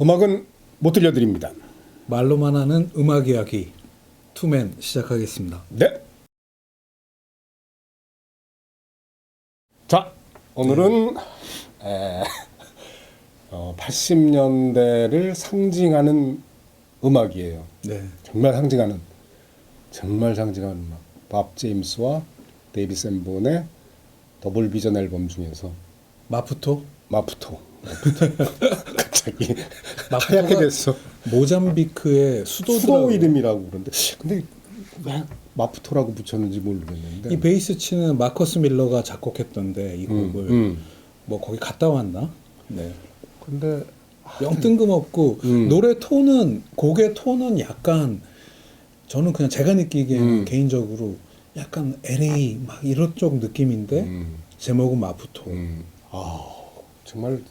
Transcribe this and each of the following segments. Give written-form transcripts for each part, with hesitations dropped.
음악은 못 들려드립니다. 말로만 하는 음악 이야기 투맨 시작하겠습니다. 네. 자, 오늘은 80년대를 상징하는 음악이에요. 네. 정말 상징하는 음악. 밥 제임스와 데이비 샌본의 더블 비전 앨범 중에서 마푸토? 마푸토. 갑자기 마푸토가 하얗게 됐어. 모잠비크의 수도 수도더라고요. 이름이라고 그러는데, 근데 왜 마푸토라고 붙였는지 모르겠는데. 이 베이스 치는 마커스 밀러가 작곡했던데 이 곡을 뭐 거기 갔다 왔나? 네. 근데 영 뜬금없고 노래 톤은 곡의 톤은 약간 저는 그냥 제가 느끼기에는 개인적으로 약간 LA 막 이런 쪽 느낌인데 제목은 마푸토. 정말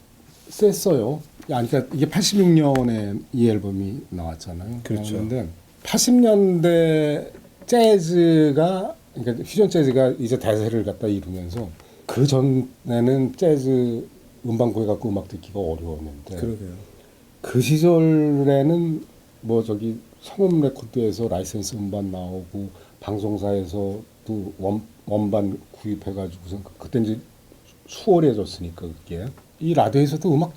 셌어요. 그러니까 이게 86년에 이 앨범이 나왔잖아요. 그렇죠. 그런데 80년대 재즈가, 그러니까 퓨전 재즈가 이제 대세를 갖다 이루면서 그 전에는 재즈 음반고에 갖고 음악 듣기가 어려웠는데, 그러게요. 그 시절에는 뭐 저기 성음 레코드에서 라이센스 음반 나오고 방송사에서도 원반 구입해가지고서 그때 이제 수월해졌으니까 그게 이 라디오에서도 음악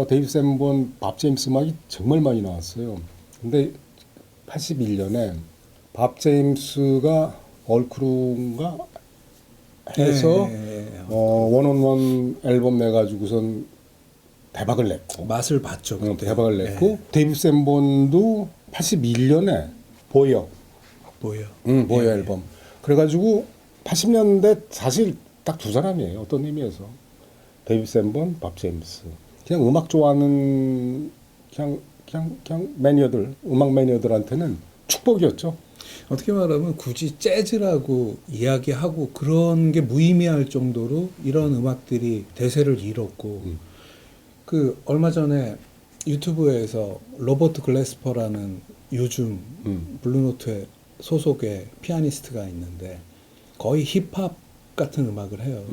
데이비 샌본, 밥 제임스 음악이 정말 많이 나왔어요. 근데 81년에 밥 제임스가 얼크루인가 해서 원온원 앨범 내가지고선 대박을 냈고 맛을 봤죠. 그때. 대박을 냈고 데이비 샌본도 81년에 보여 뭐예요? 앨범. 그래가지고 80년대 사실 딱 두 사람이에요. 어떤 의미에서 데이비 샌본, 밥 제임스. 그냥 음악 좋아하는 그냥 매니어들, 음악 매니어들한테는 축복이었죠. 어떻게 말하면 굳이 재즈라고 이야기하고 그런 게 무의미할 정도로 이런 음악들이 대세를 이뤘고 그 얼마 전에 유튜브에서 로버트 글래스퍼라는 요즘 블루노트의 소속의 피아니스트가 있는데 거의 힙합 같은 음악을 해요.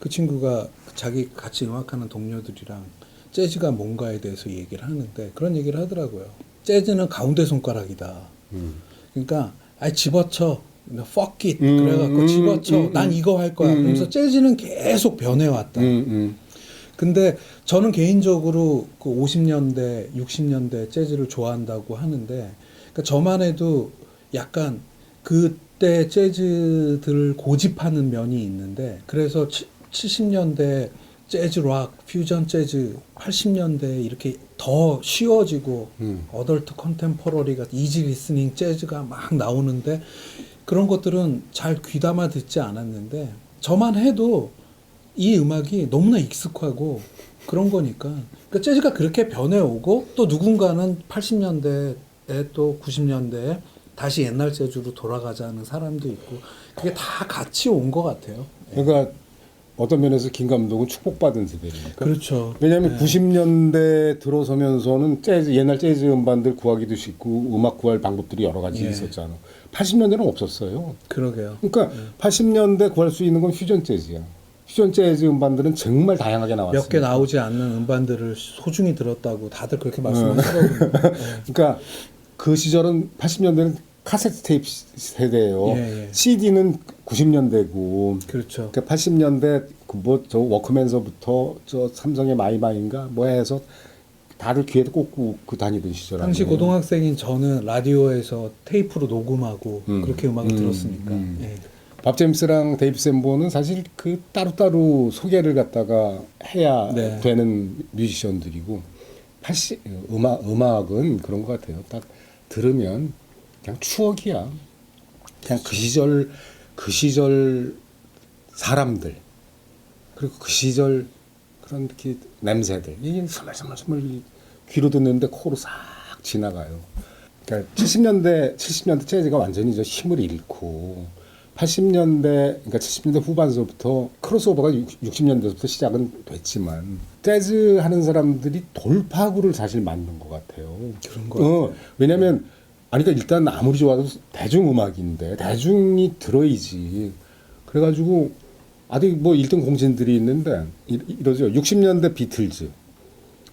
그 친구가 자기 같이 음악하는 동료들이랑 재즈가 뭔가에 대해서 얘기를 하는데 그런 얘기를 하더라고요. 재즈는 가운데 손가락이다. 그러니까 아이 집어쳐, fuck it 그래갖고 집어쳐, 난 이거 할 거야. 그러면서 재즈는 계속 변해왔다. 근데 저는 개인적으로 그 50년대, 60년대 재즈를 좋아한다고 하는데, 그러니까 저만 해도 약간 그때 재즈들을 고집하는 면이 있는데, 그래서 70년대 재즈 락, 퓨전 재즈, 80년대 이렇게 더 쉬워지고 어덜트 컨템포러리가 이지 리스닝 재즈가 막 나오는데 그런 것들은 잘 귀담아 듣지 않았는데 저만 해도 이 음악이 너무나 익숙하고 그런 거니까 그러니까 재즈가 그렇게 변해오고 또 누군가는 80년대에 또 90년대에 다시 옛날 재즈로 돌아가자는 사람도 있고 그게 다 같이 온 것 같아요. 그러니까 어떤 면에서 김 감독은 축복받은 세대니까. 그렇죠. 왜냐하면 90년대 들어서면서는 옛날 재즈 음반들 구하기도 쉽고 음악 구할 방법들이 여러 가지 있었잖아. 80년대는 없었어요. 그러게요. 그러니까 80년대 구할 수 있는 건 퓨전 재즈야. 퓨전 재즈 음반들은 정말 다양하게 나왔어요. 몇 개 나오지 않는 음반들을 소중히 들었다고 다들 그렇게 말씀하시더라고요. 그러니까 그 시절은 80년대는 카세트 테이프 세대예요. CD는 90년대고. 그렇죠. 그러니까 80년대 저 워크맨서부터 저 삼성의 마이마인가 뭐 해서 다들 귀에도 꽂고 다니던 시절 아니에요. 당시 고등학생인 저는 라디오에서 테이프로 녹음하고 그렇게 음악을 들었으니까. 예. 밥 제임스랑 데이비 샌본은 사실 그 따로따로 소개를 갖다가 해야 되는 뮤지션들이고 음악은 그런 것 같아요. 딱 들으면 그냥 추억이야. 그냥 그 시절 사람들 그리고 그 시절 그런 이렇게 냄새들 이게 스멀스멀 귀로 듣는데 코로 싹 지나가요. 그러니까 70년대 재즈가 완전히 저 힘을 잃고 80년대 그러니까 70년대 후반서부터 크로스오버가 60년대부터 시작은 됐지만 재즈 하는 사람들이 돌파구를 사실 만든 것 같아요. 그런 거 같아요. 왜냐하면 그러니까 일단 아무리 좋아도 대중음악인데 대중이 들어야지. 그래가지고 아직 뭐 1등 공신들이 있는데 이러죠. 60년대 비틀즈,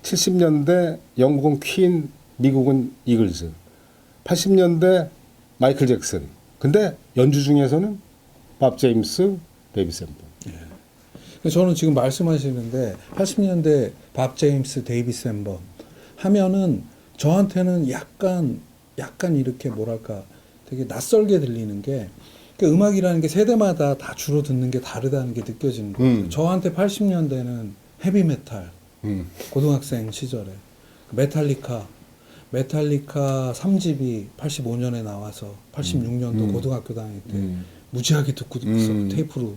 70년대 영국은 퀸, 미국은 이글스, 80년대 마이클 잭슨. 근데 연주 중에서는 밥 제임스, 데이비 샌번. 저는 지금 말씀하시는데 80년대 밥 제임스, 데이비 샌번 하면은 저한테는 약간 이렇게 뭐랄까 되게 낯설게 들리는 게 그 음악이라는 게 세대마다 다 주로 듣는 게 다르다는 게 느껴지는 거예요. 저한테 80년대는 헤비메탈, 고등학생 시절에 메탈리카 3집이 85년에 나와서 86년도 고등학교 다닐 때 무지하게 듣고 있어. 테이프로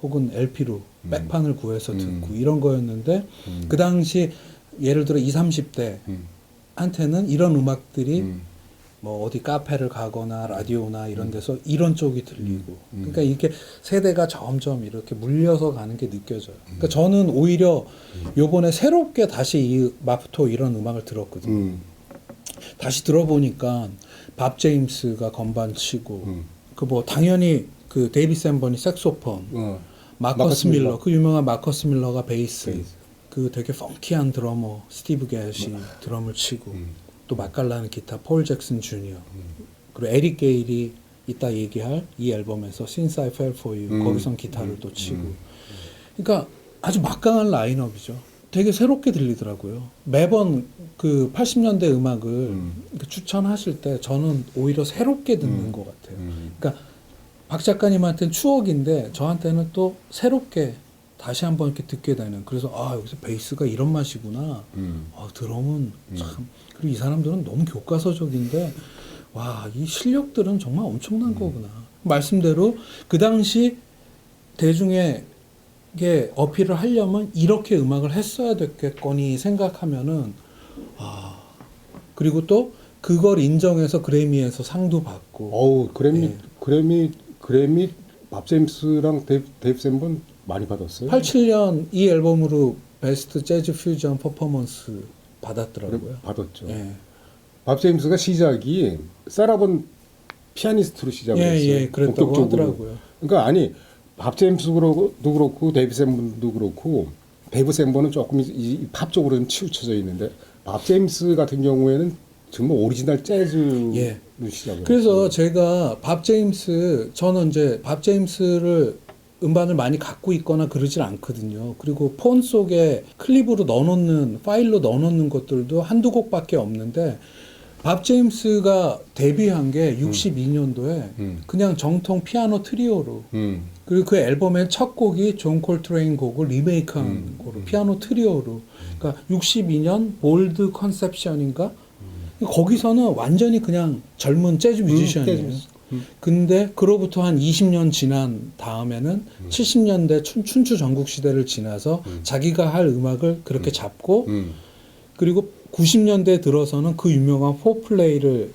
혹은 LP로 백판을 구해서 듣고 이런 거였는데 그 당시 예를 들어 20, 30대 한테는 이런 음악들이 뭐 어디 카페를 가거나 라디오나 이런 데서 이런 쪽이 들리고 그러니까 이렇게 세대가 점점 이렇게 물려서 가는 게 느껴져요. 그러니까 저는 오히려 요번에 새롭게 다시 이 마프토 이런 음악을 들었거든요. 다시 들어보니까 밥 제임스가 건반 치고 그 뭐 당연히 그 데이비 샌번이 색소폰, 마커스 밀러 그 유명한 마커스 밀러가 베이스. 그 되게 펑키한 드러머 스티브 겟이 드럼을 치고 또 맛깔나는 기타 폴 잭슨 주니어 그리고 에릭 게일이 이따 얘기할 이 앨범에서 Since I Fell For You 거기선 기타를 또 치고 그러니까 아주 막강한 라인업이죠. 되게 새롭게 들리더라고요. 매번 그 80년대 음악을 추천하실 때 저는 오히려 새롭게 듣는 것 같아요. 그러니까 박 작가님한테는 추억인데 저한테는 또 새롭게 다시 한번 이렇게 듣게 되는. 그래서 아 여기서 베이스가 이런 맛이구나. 아 드럼은 참. 그리고 이 사람들은 너무 교과서적인데 와 이 실력들은 정말 엄청난 거구나. 말씀대로 그 당시 대중에게 어필을 하려면 이렇게 음악을 했어야 됐겠거니 생각하면은 아 그리고 또 그걸 인정해서 그래미에서 상도 받고. 어우 그래미 예. 그래미 밥 제임스랑 데이브 샌번 많이 받았어요. 87년 이 앨범으로 베스트 재즈 퓨전 퍼포먼스 받았더라고요. 받았죠. 예. 밥 제임스가 시작이 세라본 피아니스트로 시작을 예, 했어요. 예, 그랬다고 본격적으로. 하더라고요. 그러니까 아니 밥 제임스도 그렇고 데이비 샌번도 그렇고 데이비 샌번은 조금 팝 쪽으로 좀 치우쳐져 있는데 밥 제임스 같은 경우에는 정말 오리지널 재즈로 예. 시작을 그래서 했어요. 제가 저는 이제 밥 제임스를 음반을 많이 갖고 있거나 그러질 않거든요. 그리고 폰 속에 클립으로 넣어놓는 파일로 넣어놓는 것들도 한두 곡밖에 없는데 밥 제임스가 데뷔한 게 62년도에 그냥 정통 피아노 트리오로 그리고 그 앨범의 첫 곡이 존 콜트레인 곡을 리메이크한 곡으로 피아노 트리오로 그러니까 62년 볼드 컨셉션인가 거기서는 완전히 그냥 젊은 재즈 뮤지션이에요. 근데 그로부터 한 20년 지난 다음에는 70년대 춘추 전국 시대를 지나서 자기가 할 음악을 그렇게 잡고 그리고 90년대 들어서는 그 유명한 포플레이를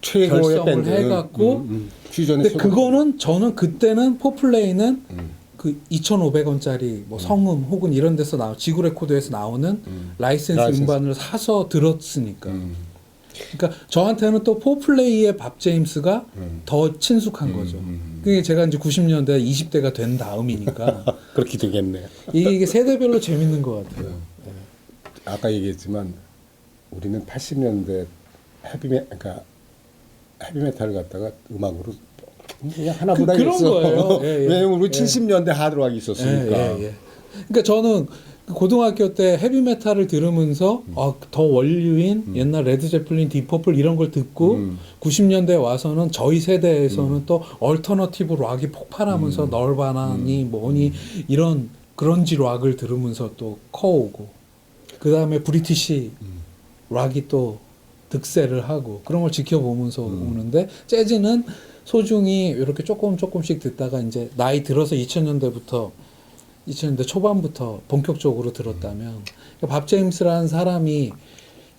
최고의 결성을 밴드 해갖고 퓨전의 근데 그거는 저는 그때는 포플레이는 그 2,500원짜리 뭐 성음 혹은 이런 데서 지구 레코드에서 나오는 라이센스 음반을 사서 들었으니까. 그러니까 저한테는 또 포플레이의 밥 제임스가 더 친숙한 거죠. 그게 제가 이제 90년대 20대가 된 다음이니까 그렇게 되겠네. 이게 세대별로 재밌는 것 같아요. 네. 아까 얘기했지만 우리는 80년대 그러니까 헤비메탈을 갖다가 음악으로 그냥 하나보다 그런 있어. 거예요. 예, 예. 왜냐면 우리 예. 70년대 하드락이 있었으니까. 예. 그러니까 저는 고등학교 때 헤비메탈을 들으면서 더 원류인 옛날 레드 제플린, 디퍼플 이런 걸 듣고 90년대에 와서는 저희 세대에서는 또 얼터너티브 락이 폭발하면서 널바나니 뭐니 이런 그런지 락을 들으면서 또 커오고 그 다음에 브리티시 락이 또 득세를 하고 그런 걸 지켜보면서 오는데 재즈는 소중히 이렇게 조금씩 듣다가 이제 나이 들어서 2000년대 초반부터 본격적으로 들었다면 밥 제임스라는 사람이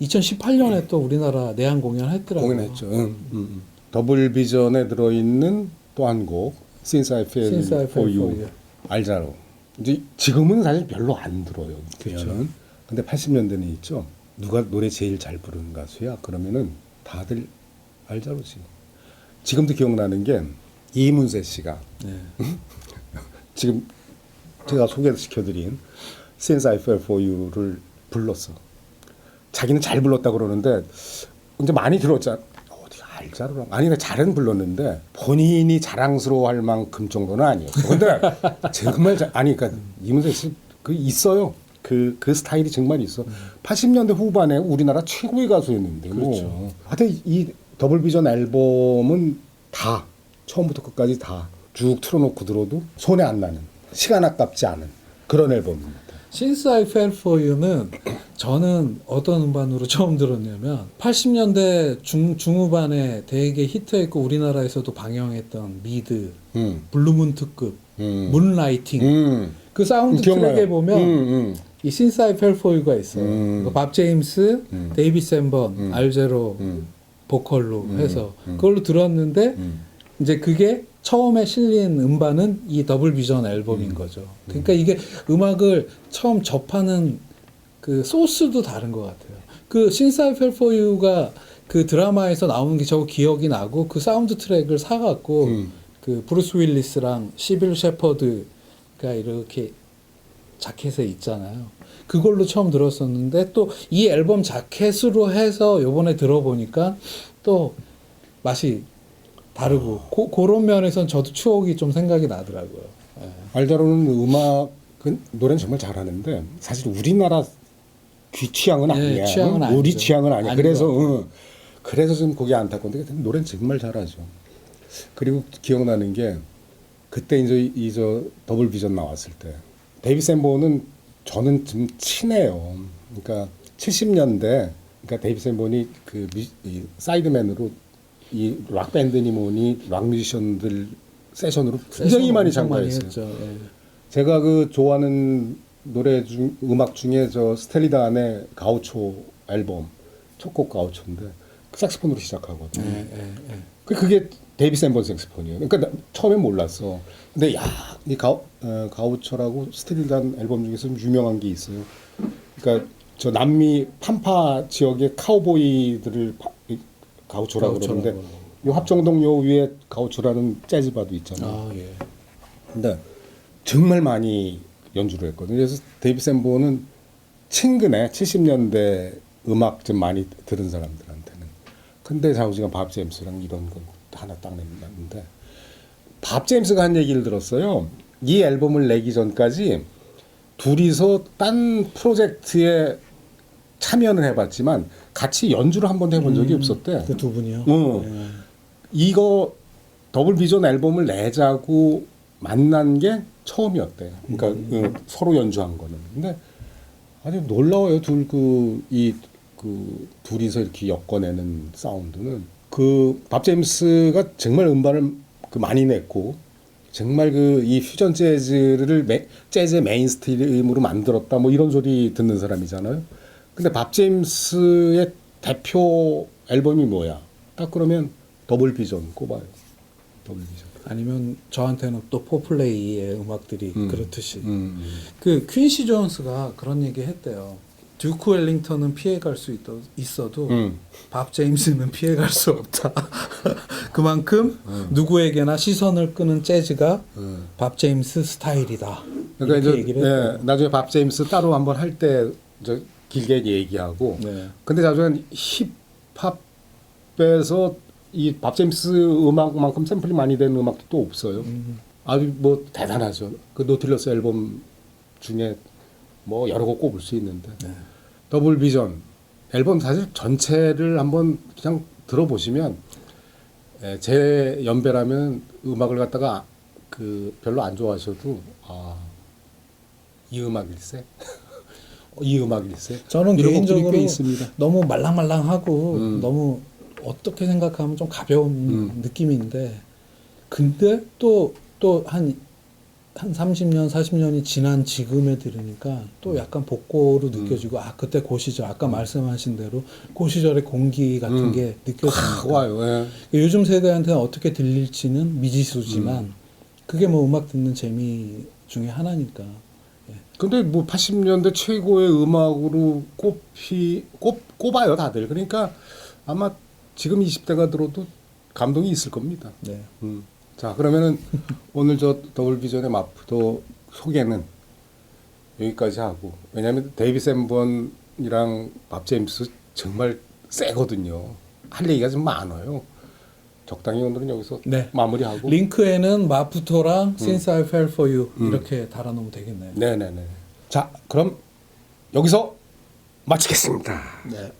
2018년에 또 우리나라 내한 공연을 했더라고요. 공연했죠. 더블 비전에 들어있는 또 한 곡 Since I Fell For You 알자로. 이제 지금은 사실 별로 안 들어요. 그렇죠. 근데 80년대는 있죠. 누가 노래 제일 잘 부르는 가수야? 그러면은 다들 알자로지. 지금도 기억나는 게 이문세 씨가 지금 제가 소개시켜드린 Since I Fell For You를 불렀어. 자기는 잘 불렀다 그러는데 이제 많이 들었잖아. 어디가 알자로 아니 나 잘은 불렀는데 본인이 자랑스러워할 만큼 정도는 아니었어. 근데 정말 아니 그러니까 이문세 씨 그 있어요. 그 스타일이 정말 있어. 80년대 후반에 우리나라 최고의 가수였는데 그렇죠. 뭐. 하여튼 이 더블 비전 앨범은 다 처음부터 끝까지 다 쭉 틀어놓고 들어도 손에 안 나는 시간 아깝지 않은 그런 앨범입니다. Since I Fell For You는 저는 어떤 음반으로 처음 들었냐면 80년대 중후반에 되게 히트했고 우리나라에서도 방영했던 미드, 블루문 특급, 문라이팅 그 사운드 기억나요. 트랙에 보면 이 Since I Fell For You가 있어요. 밥 제임스, 데이비 샌번, 알제로 보컬로 해서 그걸로 들었는데 이제 그게 처음에 실린 음반은 이 더블 비전 앨범인 거죠. 그러니까 이게 음악을 처음 접하는 그 소스도 다른 것 같아요. 그 Since I Fell For You가 그 드라마에서 나오는 게 저 기억이 나고 그 사운드 트랙을 사갖고 그 브루스 윌리스랑 시빌 셰퍼드가 이렇게 자켓에 있잖아요. 그걸로 처음 들었었는데 또 이 앨범 자켓으로 해서 요번에 들어보니까 또 맛이 다르고 그런 면에선 저도 추억이 좀 생각이 나더라고요. 예. 알자로는 음악은 노래는 정말 잘하는데 사실 우리나라 귀 취향은 예, 아니야. 취향은 우리 아니죠. 취향은 아니야. 아닌 그래서 것 그래서 좀 거기 안타까운데 노래는 정말 잘하죠. 그리고 기억나는 게 그때 이제 저 더블 비전 나왔을 때 데이비 샌본은 저는 좀 친해요. 그러니까 70년대 그러니까 데이비 샌본이 이 사이드맨으로 이 락 밴드니 뭐니 락 뮤지션들 세션으로 굉장히 많이 엄청 참가했어요. 했죠. 예. 제가 그 좋아하는 노래 중 음악 중에 저 스텔리단의 가우초 앨범 첫 곡 가우초인데 그 색스폰으로 시작하거든요. 예, 예, 예. 그게 데이비 샌본 색스폰이에요. 그러니까 처음엔 몰랐어. 근데 이 가우초라고 스틸단 앨범 중에서 좀 유명한 게 있어요. 그러니까 저 남미 pampa 지역의 카우보이들을 가우초라고 그러는데 요 합정동 요 위에 가우초라는 재즈바도 있잖아요. 아, 예. 근데 정말 많이 연주를 했거든요. 그래서 데이비 샌본은 친근해. 70년대 음악 좀 많이 들은 사람들한테는. 근데 좌우지간 밥 제임스랑 이런 건 하나 딱 냈는데 밥 제임스가 한 얘기를 들었어요. 이 앨범을 내기 전까지 둘이서 딴 프로젝트에 참여는 해봤지만 같이 연주를 한 번도 해본 적이 없었대. 그 두 분이요? 응. 이거 더블 비전 앨범을 내자고 만난 게 처음이었대. 그러니까 서로 연주한 거는. 근데 아주 놀라워요. 둘이서 이렇게 엮어내는 사운드는 밥 제임스가 정말 음반을 많이 냈고 정말 이 퓨전 재즈를 재즈의 메인스트림으로 만들었다 뭐 이런 소리 듣는 사람이잖아요. 근데 밥 제임스의 대표 앨범이 뭐야? 딱 그러면 더블 비전 꼽아요. 더블 비전. 아니면 저한테는 또 포플레이의 음악들이 그렇듯이 그 퀸시 존스가 그런 얘기 했대요. 듀크 웰링턴은 피해갈 수 있어도 밥 제임스는 피해갈 수 없다. 그만큼 누구에게나 시선을 끄는 재즈가 밥 제임스 스타일이다. 그러니까 이렇게 얘기를 했대요. 나중에 밥 제임스 따로 한번 할 때 길게 얘기하고. 네. 근데 나중에 힙합에서 이 밥 제임스 음악만큼 샘플이 많이 되는 음악도 또 없어요. 아주 뭐 대단하죠. 그 노틸러스 앨범 중에 뭐 여러 곡 꼽을 수 있는데 더블 비전 앨범 사실 전체를 한번 그냥 들어보시면 제 연배라면 음악을 갖다가 별로 안 좋아하셔도 이 음악일세 이 음악일세 저는 이런 곡들이 개인적으로 꽤 있습니다. 너무 말랑말랑하고 너무 어떻게 생각하면 좀 가벼운 느낌인데 근데 또 한 30년, 40년이 지난 지금에 들으니까 또 약간 복고로 느껴지고 그때 그 시절 아까 말씀하신 대로 그 시절의 공기 같은 게 느껴집니다. 와요. 예. 요즘 세대한테는 어떻게 들릴지는 미지수지만 그게 뭐 음악 듣는 재미 중에 하나니까. 근데 뭐 80년대 최고의 음악으로 꼽아요 다들. 그러니까 아마 지금 20대가 들어도 감동이 있을 겁니다. 네. 자 그러면은 오늘 저 더블 비전의 마프도 소개는 여기까지 하고 왜냐하면 데이비 샌번 딘이랑 밥 제임스 정말 세거든요. 할 얘기가 좀 많아요. 적당히 오늘은 여기서 네. 마무리하고. 링크에는 마푸토랑 Since I Fell For You 이렇게 달아놓으면 되겠네요. 네네네. 자, 그럼 여기서 마치겠습니다. 네.